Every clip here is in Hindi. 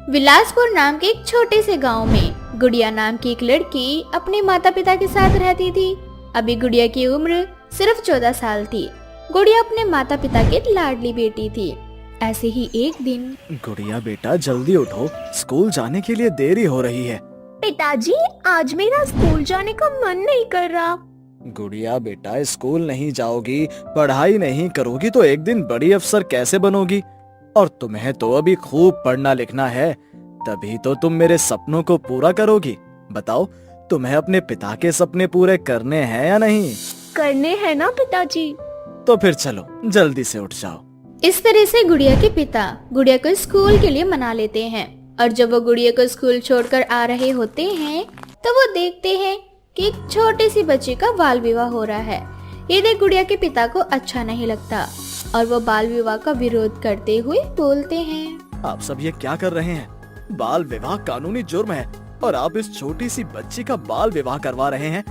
विलासपुर नाम के एक छोटे से गांव में गुड़िया नाम की एक लड़की अपने माता पिता के साथ रहती थी। अभी गुड़िया की उम्र सिर्फ 14 साल थी। गुड़िया अपने माता पिता की लाडली बेटी थी। ऐसे ही एक दिन, गुड़िया बेटा जल्दी उठो, स्कूल जाने के लिए देरी हो रही है। पिताजी, आज मेरा स्कूल जाने का मन नहीं कर रहा। गुड़िया बेटा, स्कूल नहीं जाओगी, पढ़ाई नहीं करोगी तो एक दिन बड़ी अफसर कैसे बनोगी? और तुम्हें तो अभी खूब पढ़ना लिखना है, तभी तो तुम मेरे सपनों को पूरा करोगी। बताओ, तुम्हें अपने पिता के सपने पूरे करने हैं या नहीं? करने हैं ना पिताजी। तो फिर चलो, जल्दी से उठ जाओ। इस तरह से गुड़िया के पिता गुड़िया को स्कूल के लिए मना लेते हैं। और जब वो गुड़िया को स्कूल छोड़कर आ रहे होते हैं तो वो देखते हैं कि एक छोटी सी बच्ची का बाल विवाह हो रहा है। ये देख गुड़िया के पिता को अच्छा नहीं लगता और वो बाल विवाह का विरोध करते हुए बोलते हैं, आप सब ये क्या कर रहे हैं? बाल विवाह कानूनी जुर्म है और आप इस छोटी सी बच्ची का बाल विवाह करवा रहे हैं।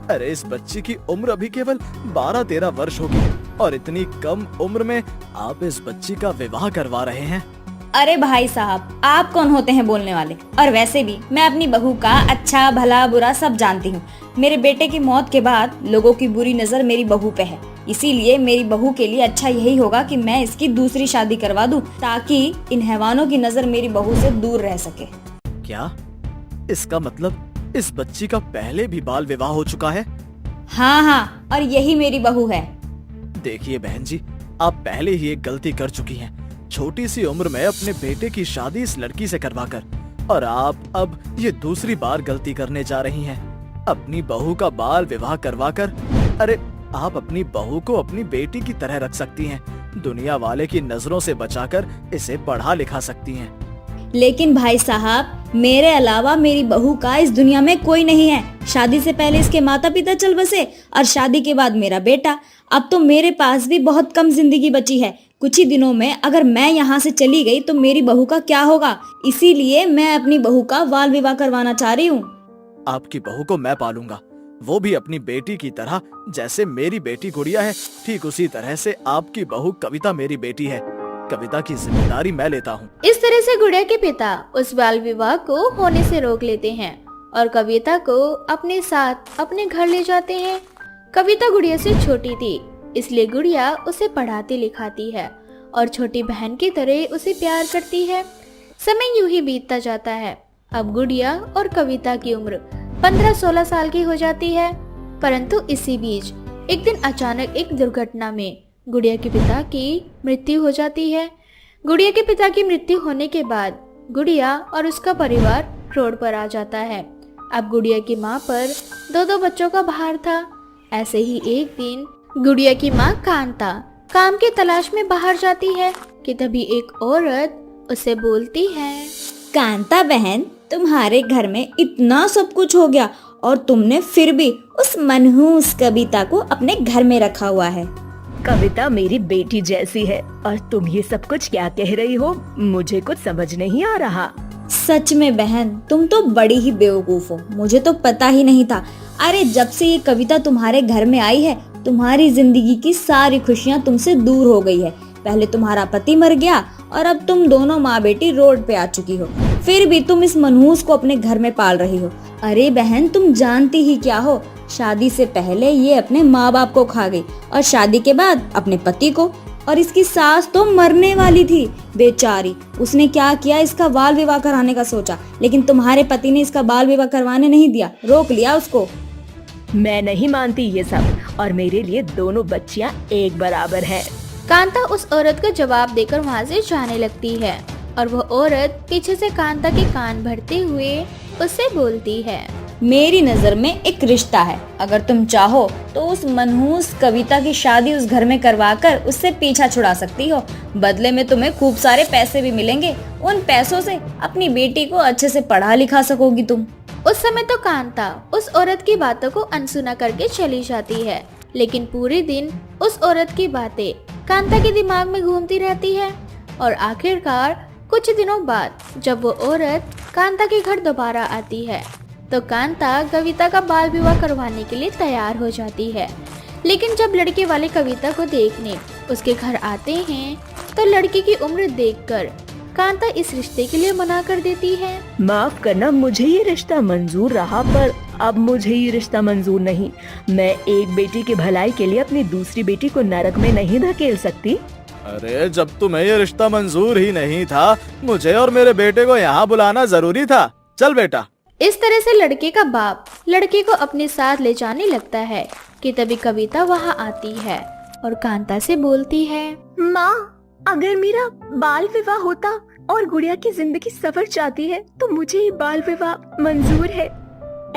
अरे इस बच्ची की उम्र अभी केवल 12-13 वर्ष होगी और इतनी कम उम्र में आप इस बच्ची का विवाह करवा रहे हैं। अरे भाई साहब, आप कौन होते हैं बोलने वाले? और वैसे भी मैं अपनी बहू का अच्छा भला बुरा सब जानती हूँ। मेरे बेटे की मौत के बाद लोगों की बुरी नजर मेरी बहू पे है, इसीलिए मेरी बहू के लिए अच्छा यही होगा कि मैं इसकी दूसरी शादी करवा दूं, ताकि इन हैवानों की नजर मेरी बहू से दूर रह सके। क्या? इसका मतलब इस बच्ची का पहले भी बाल विवाह हो चुका है? हाँ, और यही मेरी बहू है। देखिए बहन जी, आप पहले ही एक गलती कर चुकी हैं। छोटी सी उम्र में अपने बेटे की शादी इस लड़की से करवाकर, और आप अब ये दूसरी बार गलती करने जा रही हैं। अपनी बहू का बाल विवाह करवाकर, अरे आप अपनी बहू को अपनी बेटी की तरह रख सकती हैं, दुनिया वाले की नजरों से बचाकर इसे पढ़ा लिखा सकती हैं। लेकिन भाई साहब, मेरे अलावा मेरी बहू का इस दुनिया में कोई नहीं है। शादी से पहले इसके माता पिता चल बसे और शादी के बाद मेरा बेटा। अब तो मेरे पास भी बहुत कम जिंदगी बची है। कुछ ही दिनों में अगर मैं यहाँ से चली गई तो मेरी बहू का क्या होगा? इसीलिए मैं अपनी बहू का बाल विवाह करवाना चाह रही हूँ। आपकी बहू को मैं पालूंगा, वो भी अपनी बेटी की तरह। जैसे मेरी बेटी गुड़िया है, ठीक उसी तरह से आपकी बहू कविता मेरी बेटी है। कविता की जिम्मेदारी मैं लेता हूँ। इस तरह से गुड़िया के पिता उस बाल विवाह को होने से रोक लेते हैं और कविता को अपने साथ अपने घर ले जाते हैं। कविता गुड़िया से छोटी थी, इसलिए गुड़िया उसे पढ़ाती लिखाती है और छोटी बहन की तरह उसे प्यार करती है। समय यूं ही बीतता जाता है। अब गुड़िया और कविता की उम्र 15-16 साल की हो जाती है। परंतु इसी बीच एक दिन अचानक एक दुर्घटना में गुड़िया के पिता की मृत्यु हो जाती है। गुड़िया के पिता की मृत्यु होने के बाद गुड़िया और उसका परिवार रोड पर आ जाता है। अब गुड़िया की माँ पर 2-2 बच्चों का भार था। ऐसे ही एक दिन गुड़िया की माँ कांता काम की तलाश में बाहर जाती है कि तभी एक औरत उसे बोलती है, कांता बहन, तुम्हारे घर में इतना सब कुछ हो गया और तुमने फिर भी उस मनहूस कविता को अपने घर में रखा हुआ है। कविता मेरी बेटी जैसी है और तुम ये सब कुछ क्या कह रही हो? मुझे कुछ समझ नहीं आ रहा। सच में बहन, तुम तो बड़ी ही बेवकूफ हो। मुझे तो पता ही नहीं था। अरे जब से ये कविता तुम्हारे घर में आई है, तुम्हारी जिंदगी की सारी खुशियाँ तुमसे दूर हो गई है। पहले तुम्हारा पति मर गया और अब तुम दोनों माँ बेटी रोड पे आ चुकी हो। फिर भी तुम इस मनहूस को अपने घर में पाल रही हो। अरे बहन, तुम जानती ही क्या हो? शादी से पहले ये अपने माँ बाप को खा गई और शादी के बाद अपने पति को। और इसकी सास तो मरने वाली थी बेचारी। उसने क्या किया, इसका बाल विवाह कराने का सोचा, लेकिन तुम्हारे पति ने इसका बाल विवाह करवाने नहीं दिया, रोक लिया उसको। मैं नहीं मानती ये सब, और मेरे लिए दोनों बच्चियाँ एक बराबर हैं। कांता उस औरत को जवाब देकर वहाँ से जाने लगती है और वह औरत पीछे से कांता के कान भरते हुए उससे बोलती है, मेरी नजर में एक रिश्ता है। अगर तुम चाहो तो उस मनहूस कविता की शादी उस घर में करवाकर उससे पीछा छुड़ा सकती हो। बदले में तुम्हें खूब सारे पैसे भी मिलेंगे। उन पैसों से अपनी बेटी को अच्छे से पढ़ा लिखा सकोगी तुम। उस समय तो कांता उस औरत की बातों को अनसुना करके चली जाती है, लेकिन पूरे दिन उस औरत की बातें कांता के दिमाग में घूमती रहती है। और आखिरकार कुछ दिनों बाद जब वो औरत कांता के घर दोबारा आती है तो कांता कविता का बाल विवाह करवाने के लिए तैयार हो जाती है। लेकिन जब लड़के वाले कविता को देखने उसके घर आते हैं तो लड़की की उम्र देखकर कांता इस रिश्ते के लिए मना कर देती है। माफ करना, मुझे ये रिश्ता मंजूर रहा, पर अब मुझे ये रिश्ता मंजूर नहीं। मैं एक बेटी की भलाई के लिए अपनी दूसरी बेटी को नरक में नहीं धकेल सकती। अरे जब तुम्हें ये रिश्ता मंजूर ही नहीं था, मुझे और मेरे बेटे को यहाँ बुलाना जरूरी था। चल बेटा। इस तरह से लड़के का बाप लड़के को अपने साथ ले जाने लगता है कि तभी कविता वहाँ आती है और कांता से बोलती है, माँ, अगर मेरा बाल विवाह होता और गुड़िया की जिंदगी सवर जाती है तो मुझे ये बाल विवाह मंजूर है।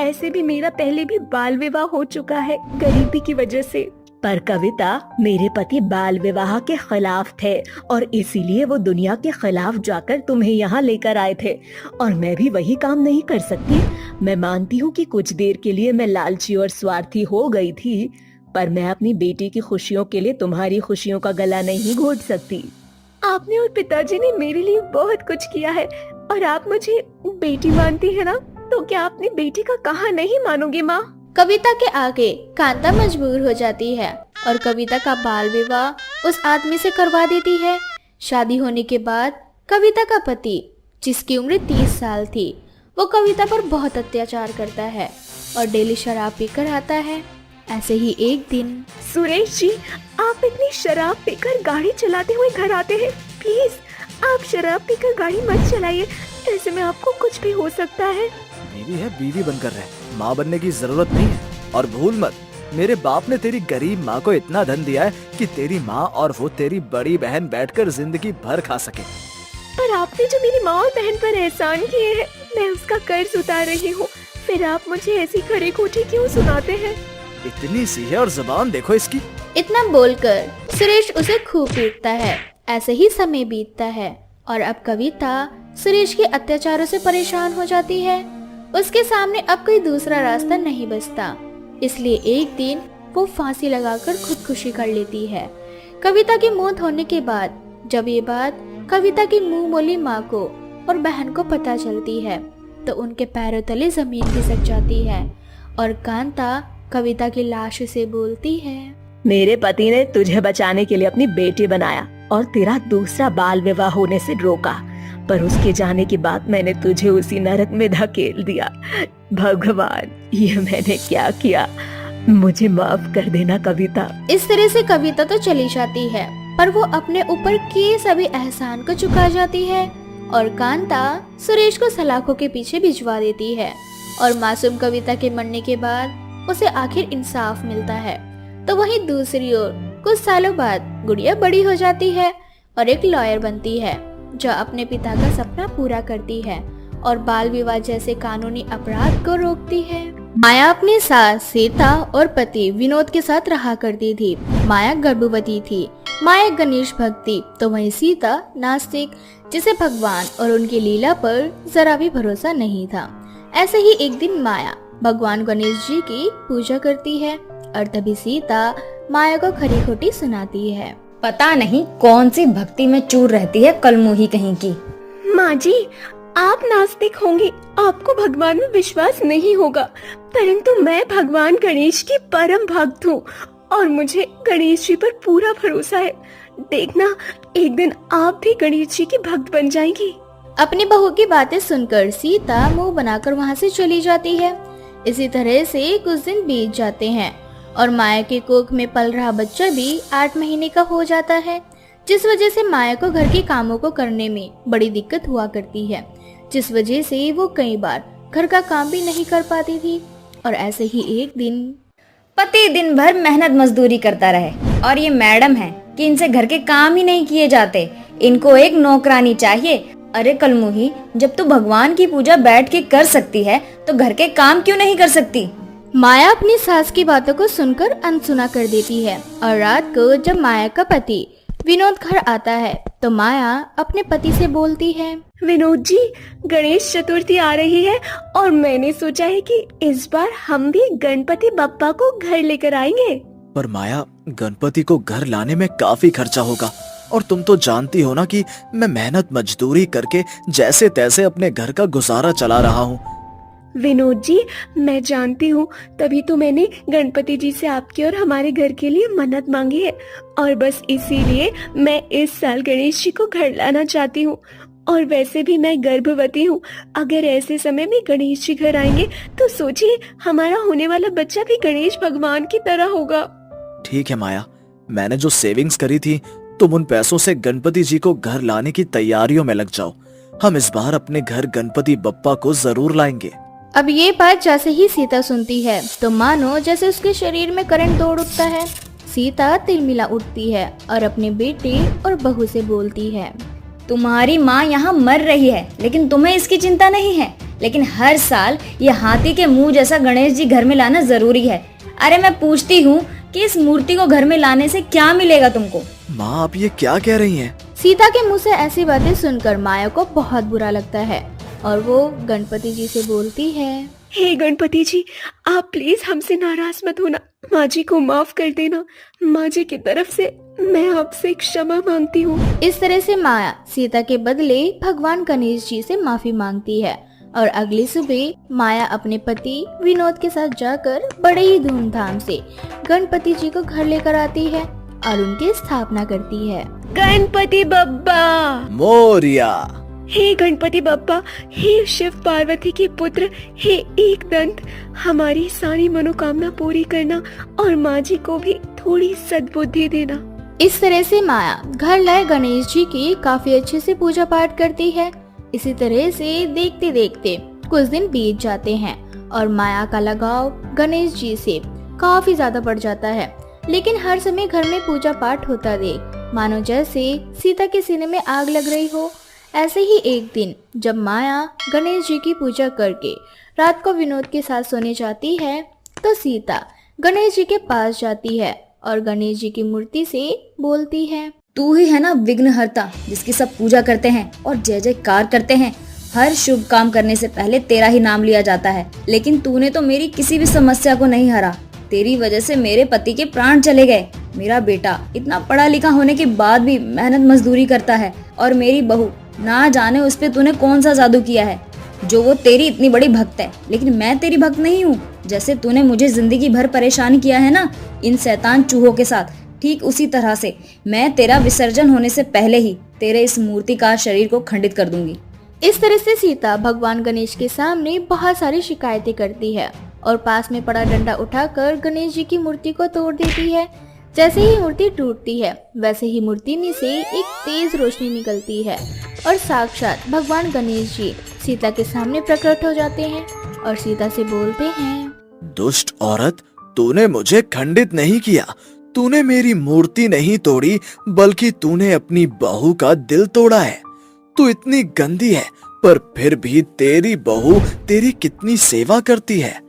ऐसे भी मेरा पहले भी बाल विवाह हो चुका है गरीबी की वजह से। पर कविता, मेरे पति बाल विवाह के खिलाफ थे और इसीलिए वो दुनिया के खिलाफ जाकर तुम्हें यहाँ लेकर आए थे, और मैं भी वही काम नहीं कर सकती। मैं मानती हूँ कि कुछ देर के लिए मैं लालची और स्वार्थी हो गई थी, पर मैं अपनी बेटी की खुशियों के लिए तुम्हारी खुशियों का गला नहीं घोट सकती। आपने और पिताजी ने मेरे लिए बहुत कुछ किया है और आप मुझे बेटी मानती है ना, तो क्या अपनी बेटी का कहा नहीं मानोगे माँ? कविता के आगे कांता मजबूर हो जाती है और कविता का बाल विवाह उस आदमी से करवा देती है। शादी होने के बाद कविता का पति, जिसकी उम्र 30 साल थी, वो कविता पर बहुत अत्याचार करता है और डेली शराब पीकर आता है। ऐसे ही एक दिन, सुरेश जी, आप इतनी शराब पीकर गाड़ी चलाते हुए घर आते हैं। प्लीज आप शराब पीकर गाड़ी मत चलाइए, ऐसे में आपको कुछ भी हो सकता है। बीवी है, बीवी बनकर रहे, माँ बनने की जरूरत नहीं है। और भूल मत, मेरे बाप ने तेरी गरीब माँ को इतना धन दिया है कि तेरी माँ और वो तेरी बड़ी बहन बैठकर जिंदगी भर खा सके। पर आपने जो मेरी माँ और बहन पर एहसान किए हैं, मैं उसका कर्ज उतार रही हूँ। फिर आप मुझे ऐसी खरी खोटी क्यों सुनाते हैं? इतनी सी है और जुबान देखो इसकी। इतना बोलकर सुरेश उसे खूब पीटता है। ऐसे ही समय बीतता है और अब कविता सुरेश के अत्याचारों से परेशान हो जाती है। उसके सामने अब कोई दूसरा रास्ता नहीं बचता, इसलिए एक दिन वो फांसी लगाकर खुदकुशी कर लेती है। कविता की मौत होने के बाद जब ये बात कविता की मुंह बोली माँ को और बहन को पता चलती है तो उनके पैरों तले जमीन खिसक जाती है और कांता कविता की लाश से बोलती है, मेरे पति ने तुझे बचाने के लिए अपनी बेटी बनाया और तेरा दूसरा बाल विवाह होने से रोका, पर उसके जाने के बाद मैंने तुझे उसी नरक में धकेल दिया। भगवान, ये मैंने क्या किया? मुझे माफ कर देना कविता। इस तरह से कविता तो चली जाती है, पर वो अपने ऊपर किए सभी एहसान को चुका जाती है और कांता सुरेश को सलाखों के पीछे भिजवा देती है और मासूम कविता के मरने के बाद उसे आखिर इंसाफ मिलता है। तो वहीं दूसरी ओर कुछ सालों बाद गुड़िया बड़ी हो जाती है और एक लॉयर बनती है जो अपने पिता का सपना पूरा करती है और बाल विवाह जैसे कानूनी अपराध को रोकती है। माया अपनी सास सीता और पति विनोद के साथ रहा करती थी। माया गर्भवती थी। माया गणेश भक्त थी, तो वहीं सीता नास्तिक, जिसे भगवान और उनकी लीला पर जरा भी भरोसा नहीं था। ऐसे ही एक दिन माया भगवान गणेश जी की पूजा करती है और तभी सीता माया को खरी खोटी सुनाती है। पता नहीं कौन सी भक्ति में चूर रहती है कलमुही कहीं की। माँ जी, आप नास्तिक होंगी, आपको भगवान में विश्वास नहीं होगा, परंतु मैं भगवान गणेश की परम भक्त हूँ और मुझे गणेश जी पर पूरा भरोसा है। देखना, एक दिन आप भी गणेश जी की भक्त बन जाएंगी। अपनी बहू की बातें सुनकर सीता मुंह बनाकर वहाँ से चली जाती है। इसी तरह से कुछ दिन बीत जाते हैं और माया के कोख में पल रहा बच्चा भी 8 महीने का हो जाता है, जिस वजह से माया को घर के कामों को करने में बड़ी दिक्कत हुआ करती है, जिस वजह से वो कई बार घर का काम भी नहीं कर पाती थी। और ऐसे ही एक दिन, पति दिन भर मेहनत मजदूरी करता रहे और ये मैडम है कि इनसे घर के काम ही नहीं किए जाते, इनको एक नौकरानी चाहिए। अरे कलमुही, जब तू भगवान की पूजा बैठ के कर सकती है तो घर के काम क्यों नहीं कर सकती? माया अपनी सास की बातों को सुनकर अनसुना कर देती है और रात को जब माया का पति विनोद घर आता है तो माया अपने पति से बोलती है, विनोद जी, गणेश चतुर्थी आ रही है और मैंने सोचा है कि इस बार हम भी गणपति बप्पा को घर लेकर आएंगे। पर माया, गणपति को घर लाने में काफी खर्चा होगा और तुम तो जानती हो ना कि मैं मेहनत मजदूरी करके जैसे तैसे अपने घर का गुजारा चला रहा हूँ। विनोद जी, मैं जानती हूँ, तभी तो मैंने गणपति जी से आपके और हमारे घर के लिए मन्नत मांगी है और बस इसीलिए मैं इस साल गणेश जी को घर लाना चाहती हूँ और वैसे भी मैं गर्भवती हूँ। अगर ऐसे समय में गणेश जी घर आएंगे तो सोचिए हमारा होने वाला बच्चा भी गणेश भगवान की तरह होगा। ठीक है माया, मैंने जो सेविंग्स करी थी तुम उन पैसों से गणपति जी को घर लाने की तैयारियों में लग जाओ। हम इस बार अपने घर गणपति बप्पा को जरूर लाएंगे। अब ये बात जैसे ही सीता सुनती है तो मानो जैसे उसके शरीर में करंट दौड़ उठता है। सीता तिलमिला उठती है और अपने बेटे और बहू से बोलती है, तुम्हारी माँ यहाँ मर रही है लेकिन तुम्हें इसकी चिंता नहीं है। लेकिन हर साल ये हाथी के मुंह जैसा गणेश जी घर में लाना जरूरी है। अरे मैं पूछती हूँ कि इस मूर्ति को घर में लाने से क्या मिलेगा तुमको? माँ आप ये क्या कह रही हैं? सीता के मुंह से ऐसी बातें सुनकर माया को बहुत बुरा लगता है और वो गणपति जी से बोलती है, हे गणपति जी, आप प्लीज हमसे नाराज मत होना। माँ जी को माफ कर देना। माँ जी की तरफ से मैं आपसे क्षमा मांगती हूँ। इस तरह से माया सीता के बदले भगवान गणेश जी से माफी मांगती है और अगली सुबह माया अपने पति विनोद के साथ जाकर बड़े ही धूमधाम से गणपति जी को घर लेकर आती है और उनकी स्थापना करती है। गणपति बप्पा मोरिया। हे गणपति बप्पा, हे शिव पार्वती के पुत्र, हे एक दंत, हमारी सारी मनोकामना पूरी करना और माँ जी को भी थोड़ी सद्बुद्धि देना। इस तरह से माया घर लाए गणेश जी की काफी अच्छे से पूजा पाठ करती है। इसी तरह से देखते देखते कुछ दिन बीत जाते हैं और माया का लगाव गणेश जी से काफी ज्यादा बढ़ जाता है। लेकिन हर समय घर में पूजा पाठ होता देख मानो जैसे सीता के सीने में आग लग रही हो। ऐसे ही एक दिन जब माया गणेश जी की पूजा करके रात को विनोद के साथ सोने जाती है तो सीता गणेश जी के पास जाती है और गणेश जी की मूर्ति से बोलती है, तू ही है ना विघ्नहर्ता जिसकी सब पूजा करते हैं और जय जयकार करते हैं। हर शुभ काम करने से पहले तेरा ही नाम लिया जाता है। लेकिन तूने तो मेरी किसी भी समस्या को नहीं हरा। तेरी वजह से मेरे पति के प्राण चले गए। मेरा बेटा इतना पढ़ा लिखा होने के बाद भी मेहनत मजदूरी करता है और मेरी बहू ना जाने उस पे तूने कौन सा जादू किया है जो वो तेरी इतनी बड़ी भक्त है। लेकिन मैं तेरी भक्त नहीं हूँ। जैसे तूने मुझे जिंदगी भर परेशान किया है ना इन शैतान चूहों के साथ, ठीक उसी तरह से मैं तेरा विसर्जन होने से पहले ही तेरे इस मूर्तिकार शरीर को खंडित कर दूंगी। इस तरह से सीता भगवान गणेश के सामने बहुत सारी शिकायतें करती है और पास में पड़ा डंडा उठाकर गणेश जी की मूर्ति को तोड़ देती है। जैसे ही मूर्ति टूटती है वैसे ही मूर्ति में से एक तेज रोशनी निकलती है और साक्षात भगवान गणेश जी सीता के सामने प्रकट हो जाते हैं और सीता से बोलते हैं, दुष्ट औरत, तूने मुझे खंडित नहीं किया। तूने मेरी मूर्ति नहीं तोड़ी बल्कि तूने अपनी बहू का दिल तोड़ा है। तू इतनी गंदी है पर फिर भी तेरी बहू तेरी कितनी सेवा करती है।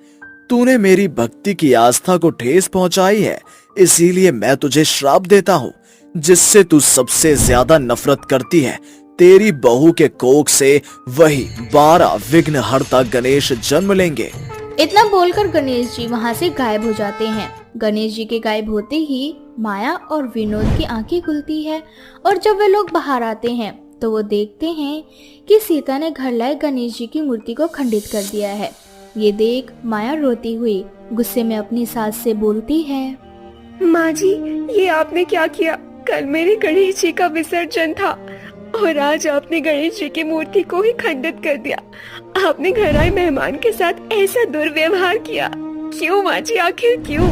तूने मेरी भक्ति की आस्था को ठेस पहुंचाई है, इसीलिए मैं तुझे श्राप देता हूँ। जिससे तू सबसे ज्यादा नफरत करती है, तेरी बहू के कोख से वही 12 विघ्नहर्ता गणेश जन्म लेंगे। इतना बोलकर गणेश जी वहाँ से गायब हो जाते हैं। गणेश जी के गायब होते ही माया और विनोद की आंखें खुलती है और जब वे लोग बाहर आते हैं तो वो देखते हैं कि सीता ने घर लाए गणेश जी की मूर्ति को खंडित कर दिया है। ये देख माया रोती हुई गुस्से में अपनी सास से बोलती है, माँ जी, ये आपने क्या किया? कल मेरे गणेश जी का विसर्जन था और आज आपने गणेश जी की मूर्ति को ही खंडित कर दिया। आपने घर आए मेहमान के साथ ऐसा दुर्व्यवहार किया। क्यों माँ जी, आखिर क्यों?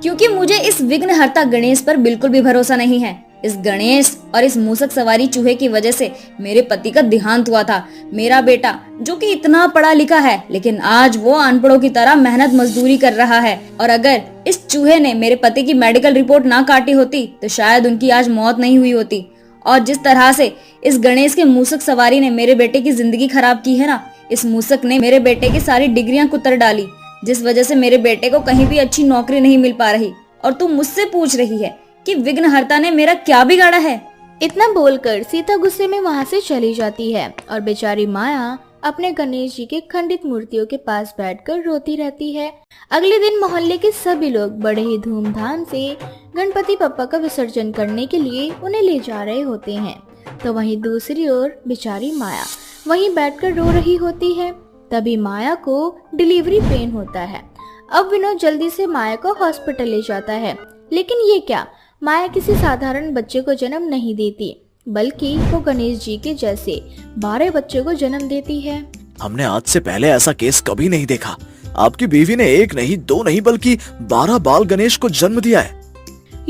क्योंकि मुझे इस विघ्नहर्ता गणेश पर बिल्कुल भी भरोसा नहीं है। इस गणेश और इस मूसक सवारी चूहे की वजह से मेरे पति का देहांत हुआ था। मेरा बेटा जो कि इतना पढ़ा लिखा है लेकिन आज वो अनपढ़ों की तरह मेहनत मजदूरी कर रहा है। और अगर इस चूहे ने मेरे पति की मेडिकल रिपोर्ट ना काटी होती तो शायद उनकी आज मौत नहीं हुई होती। और जिस तरह से इस गणेश के मूसक सवारी ने मेरे बेटे की जिंदगी खराब की है ना, इस मूसक ने मेरे बेटे की सारी डिग्रियां कुतर डाली, जिस वजह से मेरे बेटे को कहीं भी अच्छी नौकरी नहीं मिल पा रही। और तू मुझसे पूछ रही है कि विघ्नहर्ता ने मेरा क्या बिगाड़ा है? इतना बोलकर सीता गुस्से में वहाँ से चली जाती है और बेचारी माया अपने गणेश जी के खंडित मूर्तियों के पास बैठकर रोती रहती है। अगले दिन मोहल्ले के सभी लोग बड़े ही धूमधाम से गणपति बप्पा का विसर्जन करने के लिए उन्हें ले जा रहे होते हैं। तो वहीं दूसरी ओर बेचारी माया वहीं बैठकर रो रही होती है। तभी माया को डिलीवरी पेन होता है। अब विनोद जल्दी से माया को हॉस्पिटल ले जाता है, लेकिन ये क्या, माया किसी साधारण बच्चे को जन्म नहीं देती। बल्कि वो गणेश जी के जैसे 12 बच्चों को जन्म देती है। हमने आज से पहले ऐसा केस कभी नहीं देखा। आपकी बीवी ने एक नहीं, दो नहीं, बल्कि 12 बाल गणेश को जन्म दिया है।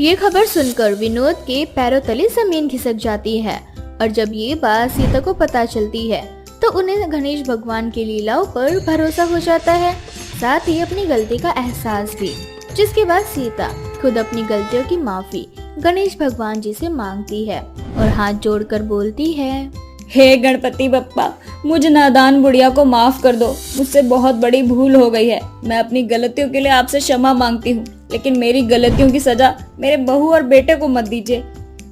ये खबर सुनकर विनोद के पैरों तले जमीन खिसक जाती है और जब ये बात सीता को पता चलती है तो उन्हें गणेश भगवान की लीलाओं पर भरोसा हो जाता है, साथ ही अपनी गलती का एहसास भी। जिसके बाद सीता खुद अपनी गलतियों की माफी गणेश भगवान जी से मांगती है और हाथ जोड़कर बोलती है, हे गणपति बप्पा, मुझ नादान बुढ़िया को माफ कर दो। मुझसे बहुत बड़ी भूल हो गई है। मैं अपनी गलतियों के लिए आपसे क्षमा मांगती हूँ, लेकिन मेरी गलतियों की सजा मेरे बहू और बेटे को मत दीजिए।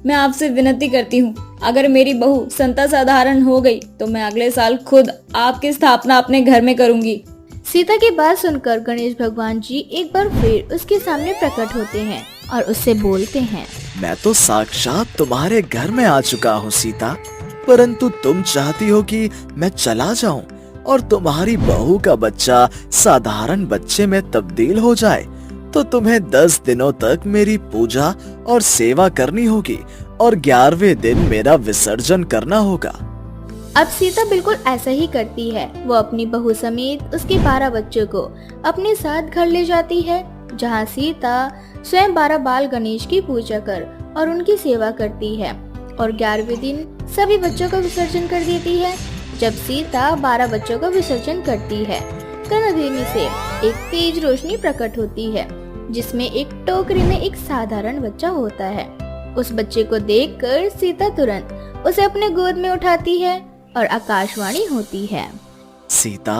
मैं आपसे विनती करती हूँ, अगर मेरी बहू संता साधारण हो गई तो मैं अगले साल खुद आपकी स्थापना अपने घर में करूँगी। सीता की बात सुनकर गणेश भगवान जी एक बार फिर उसके सामने प्रकट होते हैं और उससे बोलते हैं, मैं तो साक्षात तुम्हारे घर में आ चुका हूँ सीता, परंतु तुम चाहती हो कि मैं चला जाऊं और तुम्हारी बहू का बच्चा साधारण बच्चे में तब्दील हो जाए, तो तुम्हें 10 दिनों तक मेरी पूजा और सेवा करनी होगी और 11वें दिन मेरा विसर्जन करना होगा। अब सीता बिल्कुल ऐसा ही करती है। वो अपनी बहू समेत उसके 12 बच्चों को अपने साथ घर ले जाती है, जहाँ सीता स्वयं 12 बाल गणेश की पूजा कर और उनकी सेवा करती है और 11वें दिन सभी बच्चों को विसर्जन कर देती है। जब सीता 12 बच्चों को विसर्जन करती है तो नदी में से एक तेज रोशनी प्रकट होती है, जिसमें एक टोकरी में एक साधारण बच्चा होता है। उस बच्चे को देखकर सीता तुरंत उसे अपने गोद में उठाती है और आकाशवाणी होती है, सीता,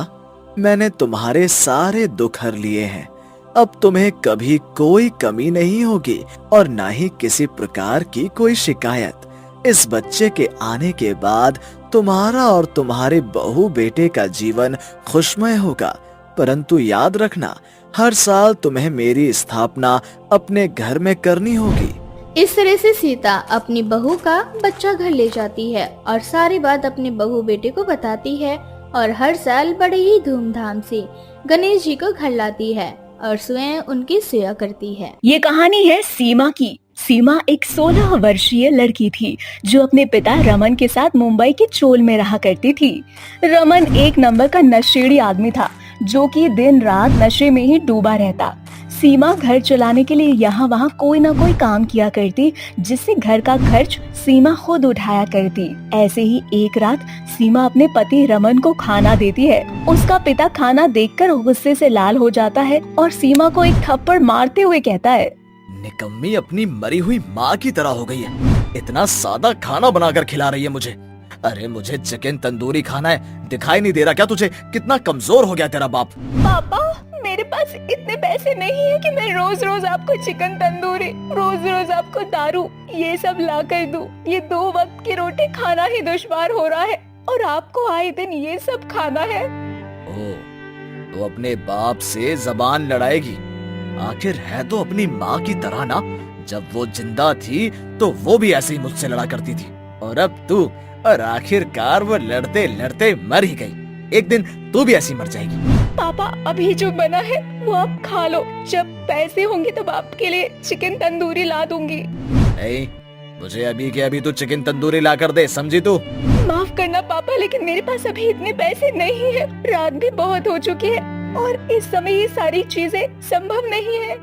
मैंने तुम्हारे सारे दुख हर लिए हैं। अब तुम्हें कभी कोई कमी नहीं होगी और न ही किसी प्रकार की कोई शिकायत। इस बच्चे के आने के बाद तुम्हारा और तुम्हारे बहू बेटे का जीवन खुशमय होगा, परंतु याद रखना, हर साल तुम्हें मेरी स्थापना अपने घर में करनी होगी। इस तरह से सीता अपनी बहू का बच्चा घर ले जाती है और सारी बात अपने बहू बेटे को बताती है और हर साल बड़े ही धूमधाम से गणेश जी को घर लाती है और स्वयं उनकी सेवा करती है। ये कहानी है सीमा की। सीमा एक 16 वर्षीय लड़की थी जो अपने पिता रमन के साथ मुंबई के चोल में रहा करती थी। रमन एक नंबर का नशेड़ी आदमी था जो कि दिन रात नशे में ही डूबा रहता। सीमा घर चलाने के लिए यहाँ वहाँ कोई ना कोई काम किया करती, जिससे घर का खर्च सीमा खुद उठाया करती। ऐसे ही एक रात सीमा अपने पति रमन को खाना देती है। उसका पिता खाना देखकर गुस्से से लाल हो जाता है और सीमा को एक थप्पड़ मारते हुए कहता है, निकम्मी अपनी मरी हुई माँ की तरह हो गई है। इतना सादा खाना बनाकर खिला रही है मुझे। अरे मुझे चिकन तंदूरी खाना है, दिखाई नहीं दे रहा क्या तुझे? कितना कमजोर हो गया तेरा बाप। पापा, मेरे पास इतने पैसे नहीं है कि मैं रोज रोज आपको चिकन तंदूरी, रोज रोज आपको दारू ये सब ला कर दूं। ये 2 वक्त की रोटी खाना ही दुश्वार हो रहा है और आपको आए दिन ये सब खाना है। ओ, तो अपने बाप से जबान लड़ाएगी? आखिर है तो अपनी माँ की तरह ना। जब वो जिंदा थी तो वो भी ऐसे ही मुझसे लड़ा करती थी और अब तू, और आखिरकार वो लड़ते लड़ते मर ही गई। एक दिन तू भी ऐसी मर जाएगी। पापा, अभी जो बना है वो आप खा लो। जब पैसे होंगे तब आपके लिए चिकन तंदूरी ला दूंगी। नहीं, मुझे अभी के अभी तू चिकन तंदूरी ला कर दे, समझी तू? माफ करना पापा, लेकिन मेरे पास अभी इतने पैसे नहीं है। रात भी बहुत हो चुकी है और इस समय ये सारी चीजें संभव नहीं है।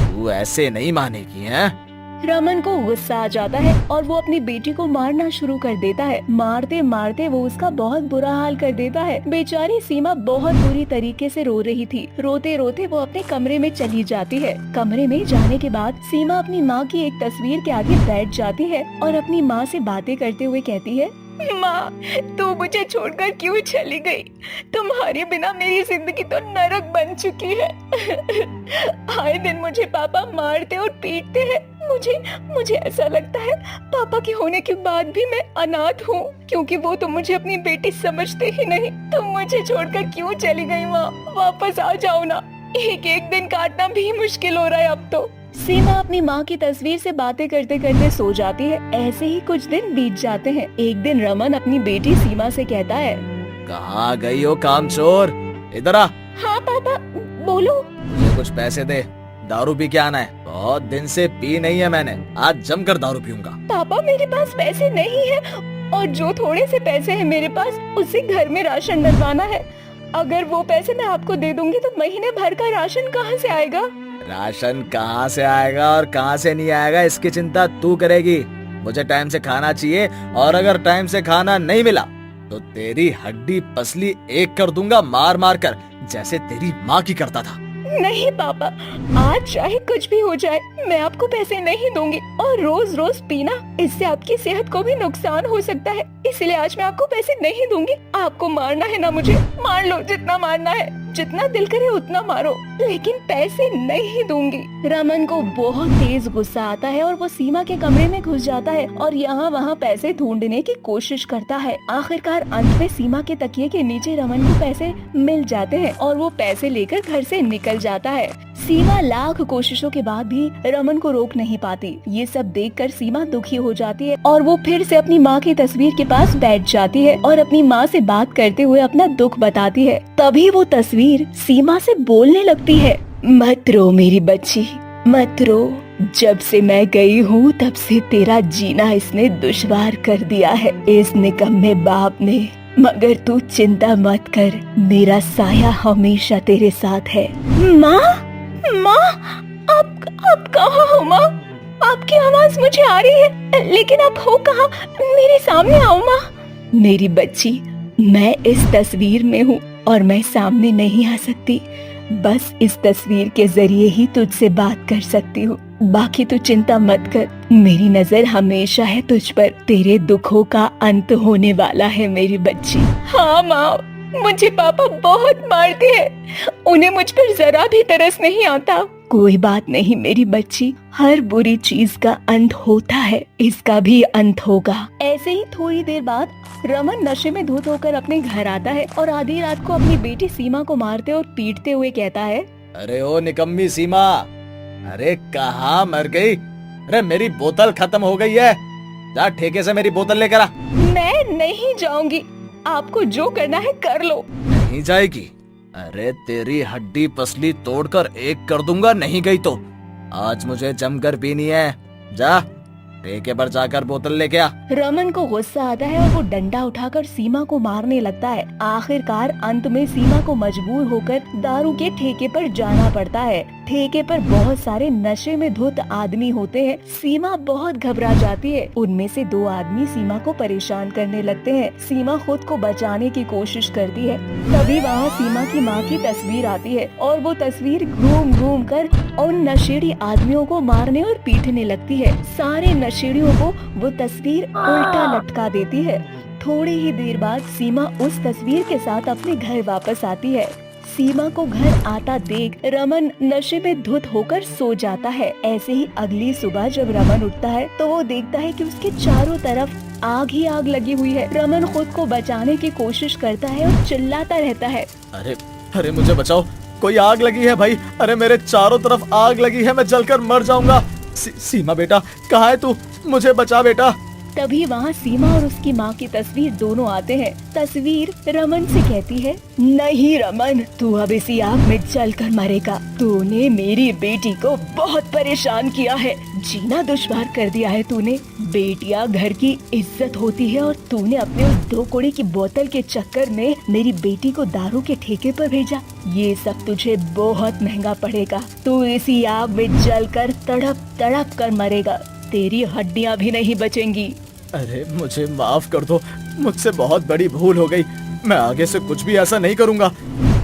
तू ऐसे नहीं मानेगी हैं? रमन को गुस्सा आ जाता है और वो अपनी बेटी को मारना शुरू कर देता है। मारते मारते वो उसका बहुत बुरा हाल कर देता है। बेचारी सीमा बहुत बुरी तरीके से रो रही थी। रोते रोते वो अपने कमरे में चली जाती है। कमरे में जाने के बाद सीमा अपनी माँ की एक तस्वीर के आगे बैठ जाती है और अपनी माँ से बातें करते हुए कहती है, माँ, तू मुझे छोड़कर क्यों चली गई? तुम्हारे बिना मेरी जिंदगी तो नरक बन चुकी है। आए दिन मुझे पापा मारते और पीटते हैं। मुझे ऐसा लगता है पापा के होने के बाद भी मैं अनाथ हूँ, क्योंकि वो तो मुझे अपनी बेटी समझते ही नहीं। तुम मुझे छोड़कर क्यों चली गई माँ? वापस आ जाओ ना। एक दिन काटना भी मुश्किल हो रहा है अब तो। सीमा अपनी माँ की तस्वीर से बातें करते करते सो जाती है। ऐसे ही कुछ दिन बीत जाते हैं। एक दिन रमन अपनी बेटी सीमा से कहता है, कहाँ गई हो कामचोर? इधर आ। हाँ पापा, बोलो। मुझे कुछ पैसे दे। दारू पी के आना है। बहुत दिन से पी नहीं है मैंने, आज जमकर दारू पीऊंगा। पापा मेरे पास पैसे नहीं है, और जो थोड़े से पैसे हैं मेरे पास उससे घर में राशन डलवाना है। अगर वो पैसे मैं आपको दे दूंगी तो महीने भर का राशन कहाँ से आएगा? राशन कहाँ से आएगा और कहाँ से नहीं आएगा इसकी चिंता तू करेगी। मुझे टाइम से खाना चाहिए, और अगर टाइम से खाना नहीं मिला तो तेरी हड्डी पसली एक कर दूंगा मार मार कर, जैसे तेरी माँ की करता था। नहीं पापा, आज चाहे कुछ भी हो जाए मैं आपको पैसे नहीं दूंगी, और रोज रोज पीना इससे आपकी सेहत को भी नुकसान हो सकता है, इसलिए आज मैं आपको पैसे नहीं दूंगी। आपको मारना है ना, मुझे मार लो, जितना मारना है, जितना दिल करे उतना मारो, लेकिन पैसे नहीं दूंगी। रमन को बहुत तेज गुस्सा आता है और वो सीमा के कमरे में घुस जाता है और यहाँ वहाँ पैसे ढूंढने की कोशिश करता है। आखिरकार अंत में सीमा के तकिए के नीचे रमन को पैसे मिल जाते हैं और वो पैसे लेकर घर से निकल जाता है। सीमा लाख कोशिशों के बाद भी रमन को रोक नहीं पाती। ये सब देखकर सीमा दुखी हो जाती है और वो फिर से अपनी माँ की तस्वीर के पास बैठ जाती है और अपनी माँ से बात करते हुए अपना दुख बताती है। तभी वो तस्वीर सीमा से बोलने लगती है, मत रो मेरी बच्ची, मत रो। जब से मैं गई हूँ तब से तेरा जीना इसने दुश्वार कर दिया है, इस निकम्मे बाप ने। मगर तू चिंता मत कर, मेरा साया हमेशा तेरे साथ है। माँ, माँ, आप कहाँ हो माँ? आपकी आवाज मुझे आ रही है, लेकिन आप हो कहाँ? मेरे सामने आओ माँ। मेरी बच्ची, मैं इस तस्वीर में हूँ और मैं सामने नहीं आ सकती, बस इस तस्वीर के जरिए ही तुझसे बात कर सकती हूँ। बाकी तू चिंता मत कर, मेरी नजर हमेशा है तुझ पर, तेरे दुखों का अंत होने वाला है मेरी बच्ची। हाँ माँ, मुझे पापा बहुत मारते हैं, उन्हें मुझ पर जरा भी तरस नहीं आता। कोई बात नहीं मेरी बच्ची, हर बुरी चीज का अंत होता है, इसका भी अंत होगा। ऐसे ही थोड़ी देर बाद रमन नशे में धुत होकर अपने घर आता है और आधी रात को अपनी बेटी सीमा को मारते और पीटते हुए कहता है, अरे ओ निकम्मी सीमा, अरे कहाँ मर गई? अरे मेरी बोतल खत्म हो गई है, जा ठेके से मेरी बोतल लेकर आ। मैं नहीं जाऊंगी, आपको जो करना है कर लो। नहीं जाएगी? अरे तेरी हड्डी पसली तोड़कर एक कर दूंगा नहीं गई तो। आज मुझे जमकर पीनी है, जा ठेके पर जाकर बोतल लेके आ। रमन को गुस्सा आता है और वो डंडा उठाकर सीमा को मारने लगता है। आखिरकार अंत में सीमा को मजबूर होकर दारू के ठेके पर जाना पड़ता है। ठेके पर बहुत सारे नशे में धुत आदमी होते हैं। सीमा बहुत घबरा जाती है। उनमें से 2 आदमी सीमा को परेशान करने लगते हैं। सीमा खुद को बचाने की कोशिश करती है। तभी वहाँ सीमा की माँ की तस्वीर आती है और वो तस्वीर घूम घूम कर उन नशेड़ी आदमियों को मारने और पीटने लगती है। सारे नशेड़ियों को वो तस्वीर उल्टा लटका देती है। थोड़ी ही देर बाद सीमा उस तस्वीर के साथ अपने घर वापस आती है। सीमा को घर आता देख रमन नशे में धुत होकर सो जाता है। ऐसे ही अगली सुबह जब रमन उठता है तो वो देखता है कि उसके चारों तरफ आग ही आग लगी हुई है। रमन खुद को बचाने की कोशिश करता है और चिल्लाता रहता है, अरे अरे मुझे बचाओ, कोई आग लगी है भाई, अरे मेरे चारों तरफ आग लगी है, मैं जलकर मर जाऊंगा। सीमा बेटा कहाँ है तू? मुझे बचा बेटा। तभी वहाँ सीमा और उसकी माँ की तस्वीर दोनों आते हैं। तस्वीर रमन से कहती है, नहीं रमन, तू अब इसी आग में जलकर मरेगा। तूने मेरी बेटी को बहुत परेशान किया है, जीना दुश्वार कर दिया है तूने। बेटियां घर की इज्जत होती है और तूने अपने उस 2 कौड़ी की बोतल के चक्कर में मेरी बेटी को दारू के ठेके पर भेजा। ये सब तुझे बहुत महंगा पड़ेगा। तू इसी आग में जलकर तड़प तड़प कर मरेगा, तेरी हड्डियां भी नहीं बचेंगी। अरे मुझे माफ कर दो, मुझसे बहुत बड़ी भूल हो गई, मैं आगे से कुछ भी ऐसा नहीं करूँगा।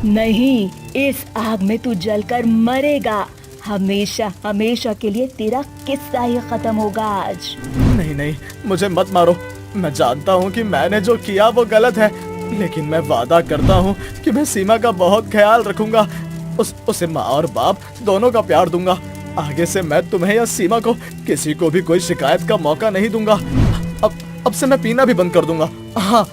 नहीं, इस आग में तू जलकर मरेगा, हमेशा हमेशा के लिए तेरा किस्सा ही खत्म होगा आज। नहीं नहीं, मुझे मत मारो, मैं जानता हूँ कि मैंने जो किया वो गलत है, लेकिन मैं वादा करता हूँ कि मैं सीमा का बहुत ख्याल रखूंगा। उसे माँ और बाप दोनों का प्यार दूंगा। आगे से मैं तुम्हें या सीमा को किसी को भी कोई शिकायत का मौका नहीं दूंगा। अब से मैं पीना भी बंद कर दूंगा। हाँ,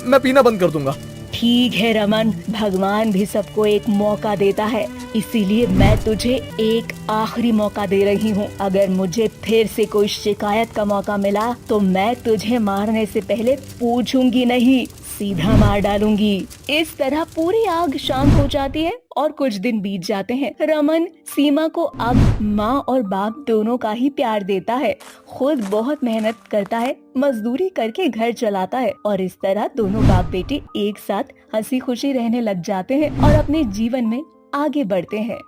मैं पीना बंद कर दूंगा। ठीक है रमन, भगवान भी सबको एक मौका देता है, इसीलिए मैं तुझे एक आखिरी मौका दे रही हूँ। अगर मुझे फिर से कोई शिकायत का मौका मिला तो मैं तुझे मारने से पहले पूछूंगी नहीं, सीधा मार डालूंगी। इस तरह पूरी आग शांत हो जाती है और कुछ दिन बीत जाते हैं। रमन सीमा को अब माँ और बाप दोनों का ही प्यार देता है। खुद बहुत मेहनत करता है, मजदूरी करके घर चलाता है और इस तरह दोनों बाप बेटे एक साथ हंसी खुशी रहने लग जाते हैं और अपने जीवन में आगे बढ़ते हैं।